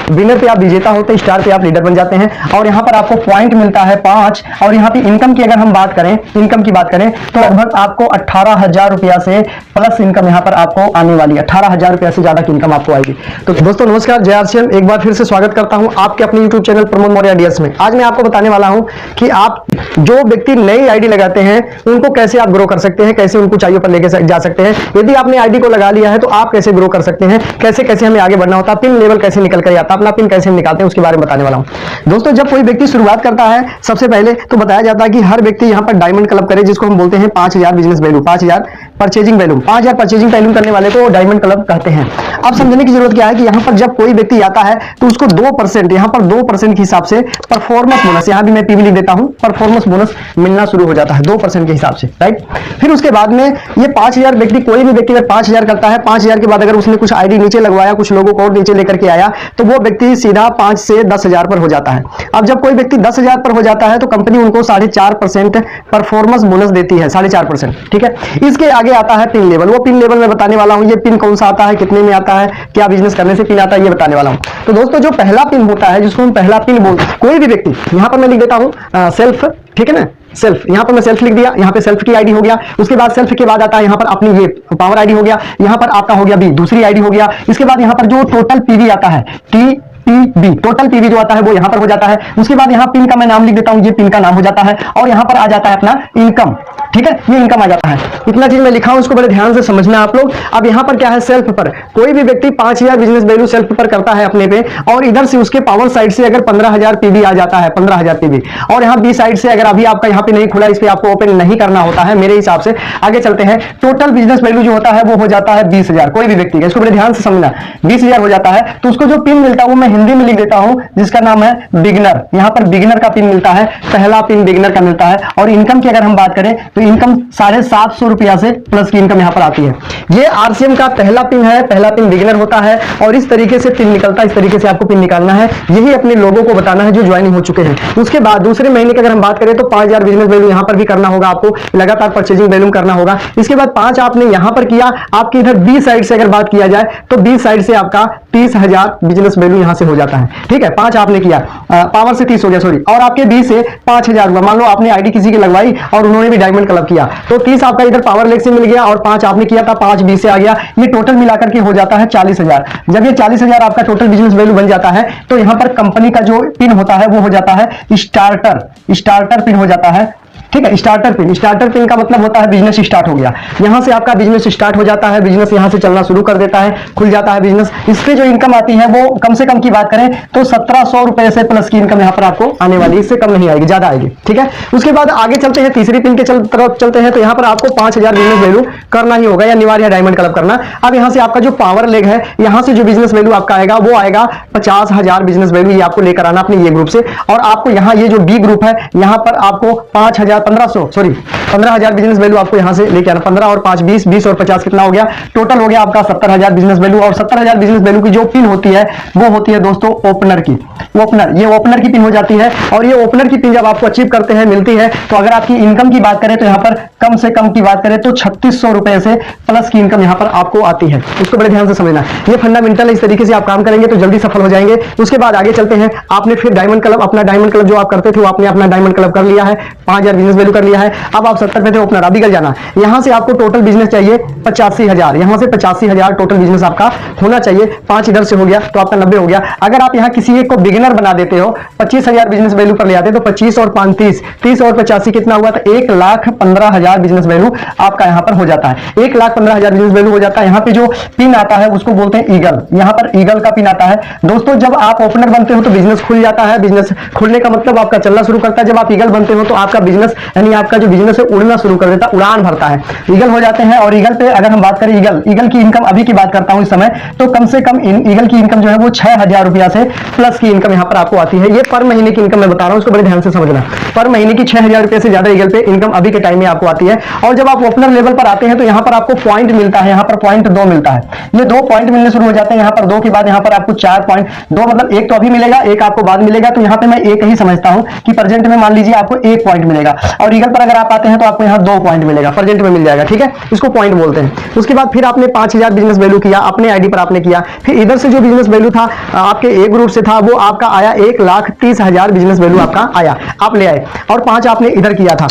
Winner पे आप विजेता होते हैं, स्टार पे आप लीडर बन जाते हैं और यहाँ पर आपको पॉइंट मिलता है 5। और यहाँ पे इनकम की अगर हम बात करें, इनकम की बात करें तो लगभग आपको 18,000 रुपया से प्लस इनकम यहाँ पर आपको आने वाली है। 18,000 रुपया से ज्यादा की इनकम आपको आएगी। तो दोस्तों नमस्कार, जय आरसीएम। एक बार फिर से स्वागत करता हूं आपके अपने YouTube channel Pramod Maurya ideas में। आज मैं आपको बताने वाला हूं कि आप जो व्यक्ति नई आईडी लगाते हैं उनको कैसे आप ग्रो कर सकते हैं, कैसे उनको ऊंचाइयों पर लेके जा सकते हैं। यदि आपने आईडी को लगा लिया है तो आप कैसे ग्रो कर सकते हैं, कैसे कैसे हमें आगे बढ़ना होता है, पिन लेवल कैसे निकल कर आता है, अपना पिन कैसे निकालते हैं, उसके बारे में बताने वाला हूं। दोस्तों जब कोई व्यक्ति शुरुआत करता है सबसे पहले तो बताया जाता है कि हर व्यक्ति यहाँ पर डायमंड क्लब करे, जिसको हम बोलते हैं 5,000 business value, 5,000 purchasing value, 5,000 purchasing value करने वाले को डायमंड क्लब कहते हैं। अब समझने की जरूरत क्या है कि यहाँ पर जब कोई व्यक्ति आता है तो उसको 2%, यहाँ पर 2% के हिसाब से परफॉर्मेंस बोनस, यहाँ भी मैं पीवी लिख देता हूँ, परफॉर्मेंस बोनस मिलना शुरू हो जाता है 2% के हिसाब से, राइट। फिर उसके बाद में ये 5,000 व्यक्ति, कोई भी व्यक्ति अगर 5,000 करता है, 5,000 के बाद अगर उसने कुछ आईडी नीचे लगवाया, कुछ लोगों को और नीचे लेकर के आया, तो वो व्यक्ति सीधा 5 से 10,000 पर हो जाता है। अब जब कोई व्यक्ति 10,000 पर हो जाता है तो कंपनी उनको 4.5% परफॉर्मेंस बोनस देती है, 4.5%, ठीक है। इसके आगे आता है पिन लेवल। वो पिन लेवल मैं बताने वाला हूं, ये पिन कौन सा आता है, कितने में आता है, क्या बिजनेस करने से पिन आता है, ये बताने वाला हूं। तो दोस्तों जो पहला पिन होता है, जिसको हम पहला पिन बोलते हैं, कोई भी व्यक्ति, यहां पर मैं लिख देता हूं सेल्फ, ठीक है ना, सेल्फ, यहां पर मैं सेल्फ लिख दिया, यहां पे सेल्फ की आईडी हो गया। उसके बाद सेल्फ के बाद आता है यहां पर अपनी ये पावर आईडी हो गया, यहां पर आपका हो गया बी, दूसरी आईडी हो गया। इसके बाद यहां पर जो टोटल पीवी आता है, टीपीबी, टोटल पीवी जो आता है वो यहां पर हो जाता है। उसके बाद यहां पिन का मैं नाम लिख देता हूं, ये पिन का नाम हो जाता है और यहां पर आ जाता है अपना इनकम, ठीक है, ये इनकम आ जाता है। इतना चीज मैं लिखा हूं, इसको बड़े ध्यान से समझना आप लोग। अब यहां पर क्या है, सेल्फ पर कोई भी व्यक्ति 5,000 बिजनेस वैल्यू सेल्फ पर करता है अपने पे, और इधर से उसके पावर साइड से अगर 15,000 पीवी आ जाता है, 15,000 पीवी, और यहां बी साइड से अगर अभी आपका यहां पे नहीं खुला, इस पे आपको ओपन नहीं करना होता है मेरे हिसाब से। आगे चलते हैं, टोटल बिजनेस वैल्यू जो होता है वो हो जाता है 20,000, कोई भी व्यक्ति का, इसको बड़े ध्यान से समझना, 20,000 हो जाता है। तो उसको जो पिन मिलता है वो मैं हिंदी में लिख देता हूं, जिसका नाम है बिगिनर। यहां पर बिगिनर का पिन मिलता है, पहला पिन बिगिनर का मिलता है। और इनकम की अगर हम बात करें तो इनकम 750 रुपया से प्लस की इनकम यहां पर आती है। ये आरसीएम का पहला पिन है, पहला पिन बिगिनर होता है और इस तरीके से पिन निकलता है, इस तरीके से आपको पिन निकालना है। यही अपने लोगों को बताना है जो ज्वाइनिंग हो चुके हैं। उसके बाद दूसरे महीने की अगर हम बात करें तो 5,000 बिजनेस वैल्यू यहां पर भी करना होगा आपको, लगातार परचेजिंग वैल्यू करना होगा। इसके बाद 5 आपने यहां पर किया, आपकी इधर बी साइड से अगर बात किया जाए तो बी साइड से आपका 30,000 बिजनेस वैल्यू यहां से हो जाता है, ठीक है। 5 आपने किया, पावर से 30 हो गया, सॉरी, और आपके बी से 5,000 हुआ। मान लो आपने आईडी किसी की लगवाई और उन्होंने भी डायमंड क्लब किया, तो 30 आपका इधर पावर लेग से मिल गया और 5 आपने किया था, 5 बी से आ गया। ये टोटल मिलाकर के हो जाता है 40,000। जब ये 40,000 आपका टोटल बिजनेस वैल्यू बन जाता है तो यहां पर कंपनी का जो पिन होता है वो हो जाता है स्टार्टर पिन हो जाता है, ठीक है। स्टार्टर पिन का मतलब होता है बिजनेस स्टार्ट हो गया। यहां से आपका बिजनेस स्टार्ट हो जाता है, बिजनेस यहां से चलना शुरू कर देता है, खुल जाता है बिजनेस। इससे जो इनकम आती है वो कम से कम की बात करें तो 1,700 रुपए से प्लस की इनकम यहां पर आपको आने वाली है, इससे कम नहीं आएगी, ज्यादा आएगी, ठीक है। उसके बाद आगे चलते हैं, तीसरी पिन के तरफ चलते हैं। तो यहां पर आपको 5,000 बिजनेस वैल्यू करना ही होगा, या अनिवार्य है डायमंड क्लब करना। अब यहां से आपका जो पावर लेग है, यहां से जो बिजनेस वैल्यू आपका आएगा वो आएगा 50,000 बिजनेस वैल्यू, ये आपको लेकर आना अपने ये ग्रुप से। और आपको यहां ये जो बी ग्रुप है, यहां पर आपको 15,000 बिजनेस वैल्यू आपको यहां से लेके आना। 15 और 5 20, 20 और 50 कितना हो गया, टोटल हो गया आपका 70,000 बिजनेस वैल्यू। और 70,000 बिजनेस वैल्यू की जो पिन होती है वो होती है दोस्तों ओपनर की, ये ओपनर की पिन हो जाती है। और ये ओपनर की पिन जब आपको अचीव करते हैं, मिलती है, तो अगर आपकी इनकम की बात करें तो यहां पर कम से कम की बात करें तो 3,600 रुपए से प्लस की इनकम यहां पर आपको आती है। उसको बड़े ध्यान से समझना, ये फंडामेंटल है, इस तरीके से आप काम करेंगे तो जल्दी सफल हो जाएंगे। उसके बाद आगे चलते हैं, आपने फिर डायमंड क्लब, अपना डायमंड क्लब जो आप करते थे वो आपने अपना डायमंड क्लब कर लिया है, 5,000 बिजनेस वैल्यू कर लिया है। अब आप 70 पे थे ओपनर, अभी जाना, यहां से आपको टोटल बिजनेस चाहिए 85,000, यहां से 85,000 टोटल बिजनेस आपका होना चाहिए। 5 इधर से हो गया तो आपका 90 हो गया। अगर आप यहां किसी एक को बिगिनर बना देते हो, 25,000 बिजनेस वैल्यू पर ले आते तो 25 और 5 30, 30 और 85 कितना हुआ, तो 1,15,000 बिजनेस वैल्यू आपका यहां पर हो जाता है। 1,15,000 बिजनेस वैल्यू हो जाता है। यहां पे जो पिन आता है उसको बोलते हैं ईगल, यहां पर ईगल का पिन आता है। दोस्तों जब आप ओपनर बनते हो तो बिजनेस खुल जाता है, बिजनेस खुलने का मतलब आपका चलना शुरू करता है। जब आप ईगल बनते हो तो आपका बिजनेस, यानी आपका जो बिजनेस है उड़ना शुरू कर देता, उड़ान भरता है, ईगल हो जाते हैं। और ईगल पे अगर हम बात करें, ईगल की इनकम अभी की बात करता हूं इस समय, तो कम से कम ईगल की इनकम जो है वो 6,000 रुपया से प्लस की इनकम यहां पर आपको आती है। ये पर महीने की इनकम मैं बता रहा हूं, उसको बड़े ध्यान से समझना। पर महीने की 6,000 रुपए से ज्यादा ईगल पे इनकम अभी के टाइम में आपको आती है। और जब आप ओपनर लेवल पर आते हैं तो यहां पर आपको पॉइंट मिलता है, यहां पर पॉइंट 2 मिलता है। ये 2 पॉइंट मिलने शुरू हो जाते हैं। यहां पर 2 के बाद यहां पर आपको 4 पॉइंट, 2 मतलब एक तो अभी मिलेगा, एक आपको बाद मिलेगा। तो यहां पे मैं एक ही समझता हूं कि प्रेजेंट में मान लीजिए आपको 1 पॉइंट मिलेगा। और ईगल पर अगर आप आते हैं तो आपको यहाँ 2 पॉइंट मिलेगा, प्रेजेंट में मिल जाएगा, ठीक है, इसको पॉइंट बोलते हैं। उसके बाद फिर आपने 5000 बिजनेस वैल्यू किया, अपने आईडी पर आपने किया, फिर इधर से जो बिजनेस वैल्यू था आपके ए ग्रुप से था वो आपका आया 1,30,000 बिजनेस वैल्यू आपका आया, आप ले आए, और 5 आपने इधर किया था।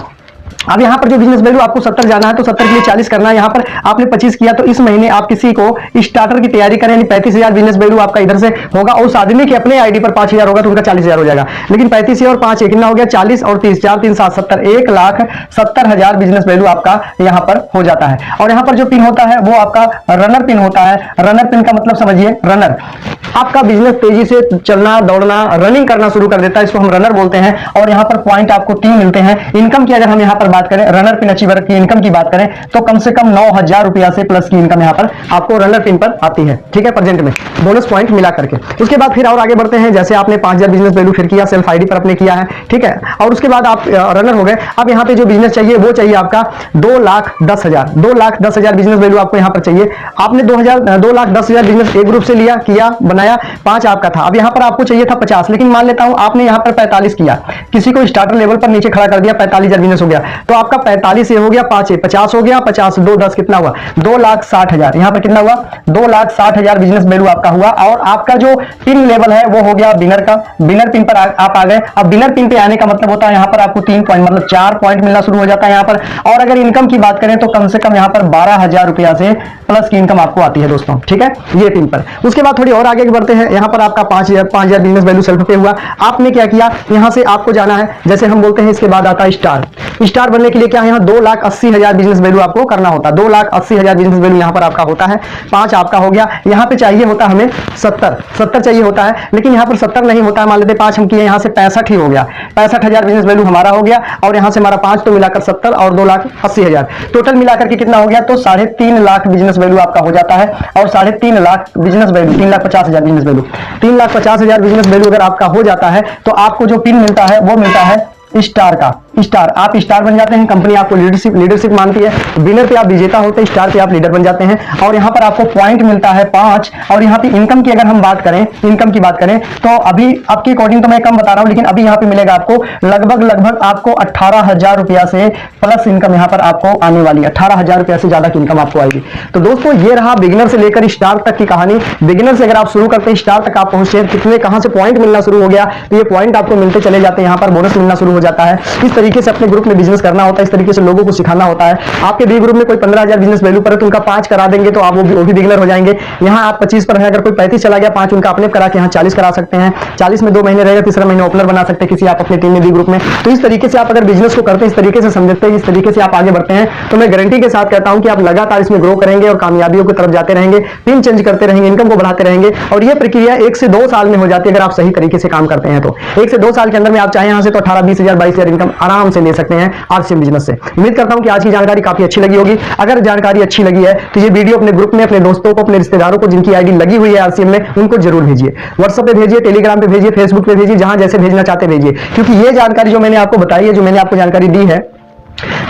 अब यहाँ पर जो बिजनेस वैल्यू आपको 70 जाना है तो 70 के लिए 40 करना है, यहाँ पर आपने 25 किया, तो इस महीने आप किसी को स्टार्टर की तैयारी करें, 35,000 बिजनेस वैल्यू आपका इधर से होगा, और उस आदमी के अपने आईडी पर 5,000 होगा तो उनका 40,000 हो जाएगा। लेकिन 35 और 5 कितना हो गया, 40 और 30, 4 3 7 70, 1,70,000 बिजनेस वैल्यू आपका यहाँ पर हो जाता है। और यहाँ पर जो पिन होता है वो आपका रनर पिन होता है। रनर पिन का मतलब समझिए, रनर आपका बिजनेस तेजी से चलना, दौड़ना, रनिंग करना शुरू कर देता है, इसको हम रनर बोलते हैं। और यहाँ पर पॉइंट आपको 3 मिलते हैं। इनकम की अगर हम यहाँ पर बात करें, रनर पिन अचीवर की इनकम की बात करें तो कम से कम 9,000 रुपया से प्लस की इनकम यहाँ पर आपको रनर पिन पर आती है, ठीक है, प्रेजेंट में बोनस पॉइंट मिला करके। उसके बाद फिर और आगे बढ़ते हैं, जैसे आपने 5,000 बिजनेस वैल्यू फिर किया, सेल्फ आईडी पर आपने किया है, ठीक है, और उसके बाद आप रनर हो गए। अब यहाँ पे जो बिजनेस चाहिए वो चाहिए आपका 2,10,000, 2,10,000 बिजनेस वैल्यू आपको यहाँ पर चाहिए। आपने 2,10,000 बिजनेस एक ग्रुप से लिया, किया, बनाया, 5 आपका था। अब यहाँ पर आपको चाहिए था 50, लेकिन मान लेता हूं आपने यहाँ पर 45 किया, किसी को स्टार्टर लेवल पर नीचे खड़ा कर दिया, 45,000 बिजनेस हो गया, तो आपका 45 ये हो गया, 5 50 हो गया, 50 2 10 कितना हुआ, 2,60,000। यहाँ पर कितना हुआ, 2,60,000 बिजनेस वैल्यू आपका हुआ। और आपका जो पिन लेवल है वो हो गया विनर का, विनर पिन पर आप आ गए। अब विनर पिन पे आने का मतलब होता है यहाँ पर आपको 3 पॉइंट मतलब 4 पॉइंट मिलना शुरू हो जाता है यहाँ पर। और अगर इनकम की बात करें तो कम से कम यहाँ पर 12,000 रुपया से प्लस की इनकम आपको आती है दोस्तों, ठीक है, ये पिन पर। उसके बाद थोड़ी और आगे बढ़ते हैं, यहाँ पर आपका 5,000 बिजनेस वैल्यू सेल्फ पे हुआ। आपने क्या किया, यहाँ से आपको जाना है, जैसे हम बोलते हैं इसके बाद आता है स्टार। स्टार बनने के लिए क्या है, यहाँ 2,80,000 बिजनेस वैल्यू आपको करना होता है, 2,80,000 बिजनेस वैल्यू यहाँ पर आपका होता है। 5 आपका हो गया, यहाँ पे चाहिए होता है हमें 70 चाहिए होता है, लेकिन यहाँ पर 70 नहीं होता है, मान लेते 5 हम किए, यहाँ से 65 ही हो गया, 65,000 बिजनेस वैल्यू हमारा हो गया। और यहाँ से हमारा 5 तो मिलाकर 70 और 2,80,000 टोटल मिलाकर के कितना हो गया, तो 3.5 लाख बिजनेस वैल्यू आपका हो जाता है। और 3.5 lakh business value, 3,50,000 business value, 3,50,000 business value अगर आपका हो जाता है तो आपको जो पिन मिलता है वो मिलता है स्टार का। स्टार, आप स्टार बन जाते हैं, कंपनी आपको लीडरशिप मानती है। विनर पे आप विजेता होते हैं, स्टार पे आप लीडर बन जाते हैं। और यहाँ पर आपको पॉइंट मिलता है 5। और यहाँ पे इनकम की अगर हम बात करें, इनकम की बात करें तो अभी आपके अकॉर्डिंग तो मैं कम बता रहा हूँ, लेकिन अभी यहाँ पे मिलेगा आपको लगभग आपको 18,000 रुपया से प्लस इनकम यहाँ पर आपको आने वाली है। 18,000 रुपया से ज्यादा की इनकम आपको आएगी। तो दोस्तों ये रहा बिगिनर से लेकर स्टार तक की कहानी। बिगिनर से अगर आप शुरू करते हैं, स्टार तक आप पहुंचे, कितने कहां से पॉइंट मिलना शुरू हो गया, तो ये पॉइंट आपको मिलते चले जाते हैं, यहाँ पर बोनस मिलना शुरू हो जाता है। इस तरीके से अपने ग्रुप में बिजनेस करना होता है, इस तरीके से लोगों को सिखाना होता है। आपके बी ग्रुप में कोई 15,000 बिजनेस वैल्यू पर है तो उनका 5 करा देंगे तो आप वो भी बिगिनर हो जाएंगे। यहाँ आप 25 पर है, अगर कोई 35 चला गया, 5 उनका अपने करा के यहाँ 40 करा सकते हैं। 40 में 2 महीने रहेगा, तीसरा महीने ओपनर बना सकते हैं किसी आप अपने टीम में, बी ग्रुप में। तो इस तरीके से आप अगर बिजनेस को करते हैं, इस तरीके से समझते हैं, इस तरीके से आप आगे बढ़ते हैं, तो मैं गारंटी के साथ कहता हूं कि आप लगातार इसमें ग्रो करेंगे और कामयाबियों की तरफ जाते रहेंगे, पिन चेंज करते रहेंगे, इनकम को बढ़ाते रहेंगे। और ये प्रक्रिया 1 से 2 साल में हो जाती है अगर आप सही तरीके से काम करते हैं। तो 1 से 2 साल के अंदर में आप चाहे यहाँ से तो 18, 20,000, 22,000 इनकम आराम से ले सकते हैं आरसीएम बिजनेस से। उम्मीद करता हूं कि आज की जानकारी काफी अच्छी लगी होगी। अगर जानकारी अच्छी लगी है तो ये वीडियो अपने ग्रुप में, अपने दोस्तों को, अपने रिश्तेदारों को जिनकी आईडी लगी हुई है आरसीएम में, उनको जरूर भेजिए। व्हाट्सएप पे भेजिए, टेलीग्राम पे भेजिए, फेसबुक पे भेजिए, जहां जैसे भेजना चाहते भेजिए। क्योंकि ये जानकारी जो मैंने आपको बताई है, जो मैंने आपको जानकारी दी है,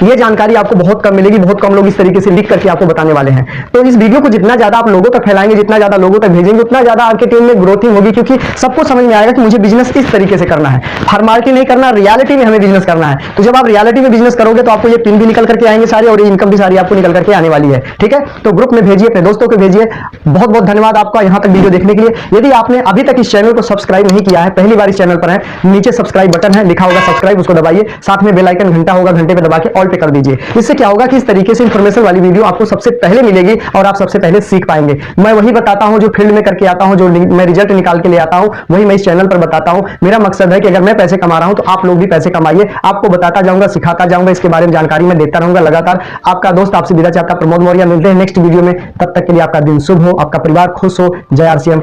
ये जानकारी आपको बहुत कम मिलेगी। बहुत कम लोग इस तरीके से लिख करके आपको बताने वाले हैं। तो इस वीडियो को जितना ज्यादा आप लोगों तक फैलाएंगे, जितना ज्यादा लोगों तक भेजेंगे, उतना ज्यादा आपकी टीम में ग्रोथिंग होगी। क्योंकि सबको समझ में आएगा कि मुझे बिजनेस इस तरीके से करना है, फॉर्मालिटी नहीं करना, रियलिटी में हमें बिजनेस करना है। तो जब आप रियलिटी में बिजनेस करोगे तो आपको ये पिन भी निकल करके आएंगे सारे, और ये इनकम भी सारी आपको निकल करके आने वाली है। ठीक है, तो ग्रुप में भेजिए, अपने दोस्तों को भेजिए। बहुत बहुत धन्यवाद आपका यहाँ तक वीडियो देखने के लिए। यदि आपने अभी तक इस चैनल को सब्सक्राइब नहीं किया है, पहली बार इस चैनल पर है, नीचे सब्सक्राइब बटन है, लिखा होगा सब्सक्राइब, उसको दबाइए। साथ में बेल आइकन घंटा होगा, घंटे पे दबा के ऑल पे कर दीजिए। इससे क्या होगा कि इस तरीके से इंफॉर्मेशन वाली वीडियो आपको सबसे पहले मिलेगी और आप सबसे पहले सीख पाएंगे। मैं वही बताता हूं जो फील्ड में करके आता हूं, जो मैं रिजल्ट निकाल के ले आता हूं, वही मैं इस चैनल पर बताता हूं। मेरा मकसद है कि अगर मैं पैसे कमा रहा हूं तो आप लोग भी पैसे कमाइए। आपको बताता जाऊंगा, सिखाता जाऊंगा, इसके बारे में जानकारी मैं देता रहूंगा लगातार। आपका दोस्त आपसे विदा चाहता, प्रमोद मौर्य। मिलते हैं नेक्स्ट वीडियो में, तब तक के लिए आपका दिन शुभ हो, आपका परिवार खुश हो। जय आरसीएम।